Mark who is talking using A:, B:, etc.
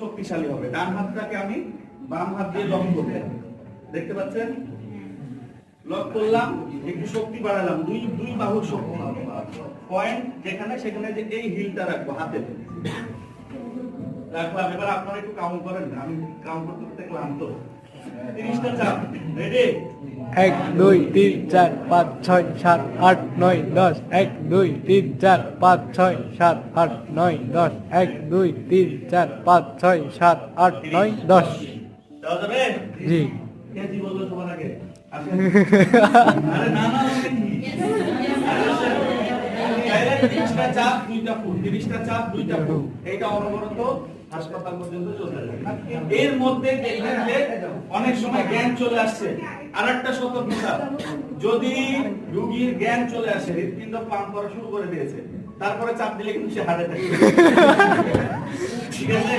A: শক্তিশালী হবে। ডান হাতটাকে আমি বাম হাত দিয়ে লক করব, দেখতে পাচ্ছেন? লক করলাম, একটু শক্তি বাড়ালাম, দুই বাহুর শক্তি। পয়েন্ট যেখানে সেখানে যে এই হিলটা রাখবো হাতে রাখলাম। এবার আপনারা একটু কাউন্ট করেন, আমি কাউন্ট করতে করতে ক্লান্ত। 30টা চাপ, রেডি?
B: 1 2 3 4 5 6 7 8 9 10 1 2 3 4 5 6 7 8 9 10 1 2 3 4 5 6 7 8 9 10
A: দেওয়া যাবে?
B: জি।
A: কে জি বললো সবার আগে? আসেন। আরে না না বলেন কি? 30টা চাপ 2টা ফুট, 30টা চাপ 2টা ফুট। এইটা অনবরত হাসপাতাল পর্যন্ত চলতে থাকে। এর মধ্যে দেখবেন যে অনেক সময় জ্ঞান চলে আসছে। আরেকটা সতর্কতা, যদি রোগীর জ্ঞান চলে আসে, হৃদপিণ্ড পাম্প করা শুরু করে দিয়েছে, তারপরে চাপ দিলে কিন্তু সে হার্ট অ্যাটাক। ঠিক আছে?